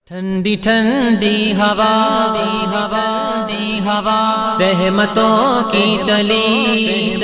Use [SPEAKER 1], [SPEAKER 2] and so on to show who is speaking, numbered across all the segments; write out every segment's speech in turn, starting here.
[SPEAKER 1] ٹھنڈی ٹھنڈی ہوا رحمتوں کی چلی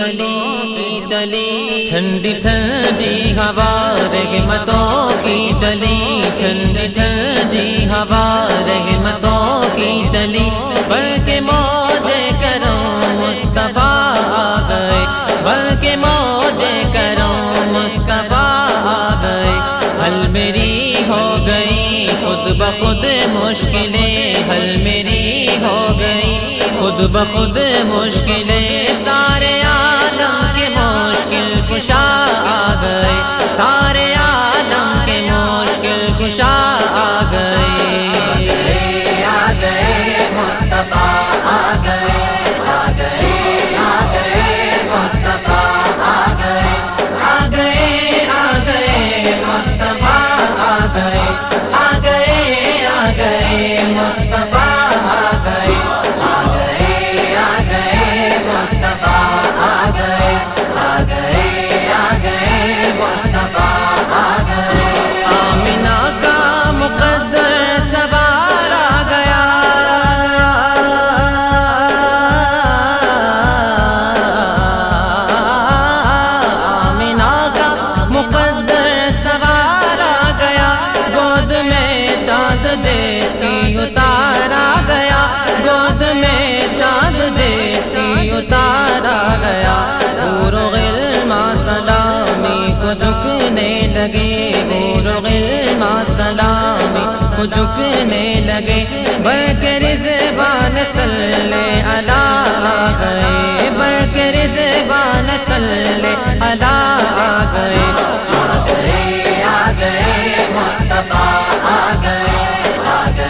[SPEAKER 1] ٹھنڈی ٹھنڈی ہوا رحمتوں کی چلی ٹھنڈی ٹھنڈی ہوا رحمتوں کی چلی بلکہ موجے کروں مصطفیٰ آ گئے بلکہ موجے کروں مصطفیٰ آ گئے حل میری ہو گئی خود بخود مشکلیں حل میری ہو گئی خود بخود مشکلیں سارے عالم کے مشکل کشا آ گئے سارے عالم کے مشکل کشا آ گئے مصطفیٰ آ گئے مصطفیٰ آ گئے مصطفیٰ آ گئے مصطفیٰ آ گئے مصطفیٰ آ گئے مصطفیٰ آ گئے آمنہ کا مقدر سوار آ گیا آمنہ کا مقدر سوار آ گیا گود میں چاند جیسی اتارا گیا گود میں چاند جیسی اتارا گیا نور و غلما سلامی کو جھکنے لگے نور و غلما سلامی کو جھکنے لگے بلکہ رضوان صلی علی آ گئے بلکہ رضوان صلی علی آ گئے مصطفیٰ آ گئے مصطفیٰ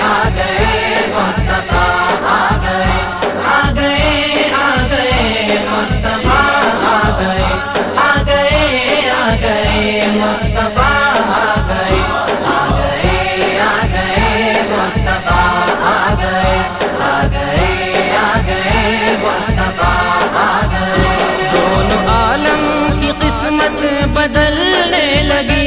[SPEAKER 1] آ گئے مصطفیٰ آ گئے مصطفیٰ آ گئے مصطفیٰ آ گئے مصطفیٰ آ گئے دونوں عالم کی قسمت بدلنے لگی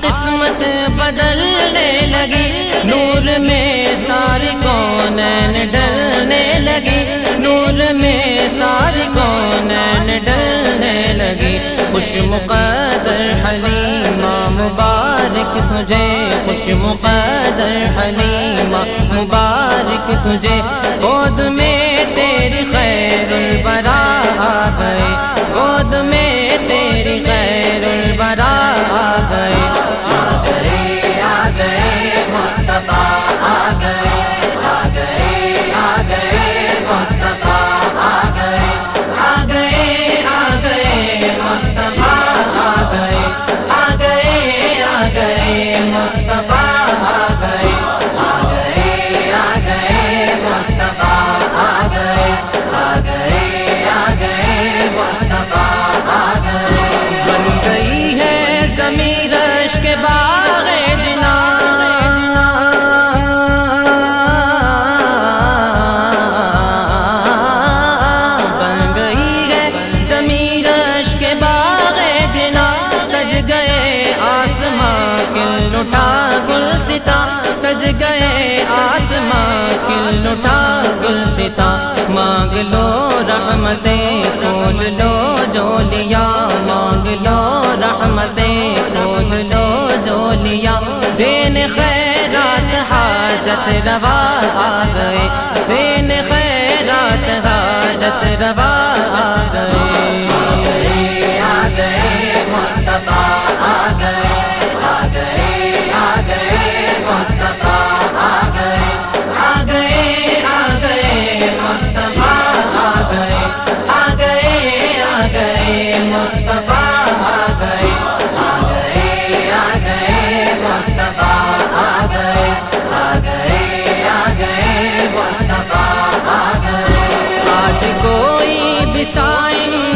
[SPEAKER 1] قسمت بدلنے لگی نور میں ساری کونین ڈلنے لگی نور میں ساری کونین ڈلنے لگی خوش مقدر حلیمہ مبارک تجھے خوش مقدر حلیمہ مبارک تجھے گود میں تیری خیر الورا آ گئے گود میں تیری خیر الورا آ گئے مصطفیٰ آ گئے مصطفیٰ آ گئے مصطفیٰ آ گئے مصطفیٰ آ گئے مصطفیٰ آ گئے مصطفیٰ آ گئے بن گئی ہے زمین عشق کے باغ جنا لٹا گلستا سج گئے آسماں کھل لٹا گلستا مانگ لو رحمتیں کھول لو جولیا مانگ لو رحمتیں کھول لو جولیا دین خیرات حاجت روا آ گئے دین خیرات حاجت روا آ گئے مصطفیٰ آ گئے مصطفیٰ آ گئے مصطفیٰ آ گئے مصطفیٰ آ گئے مصطفیٰ آ گئے مصطفیٰ آ گئے آج کوئی بھی سائن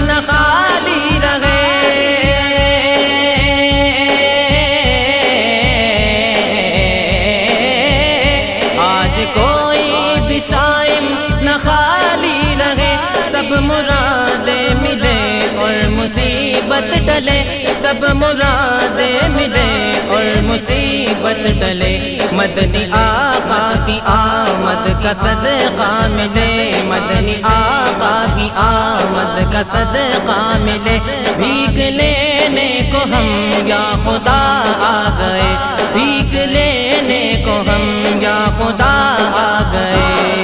[SPEAKER 1] مصیبت ٹلے سب مرادیں ملے اور مصیبت ٹلے مدنی آقا کی آمد کا صدقہ ملے مدنی آقا کی آمد کا صدقہ ملے بھیک لینے کو ہم یا خدا آ گئے بھیک لینے کو ہم یا خدا آ گئے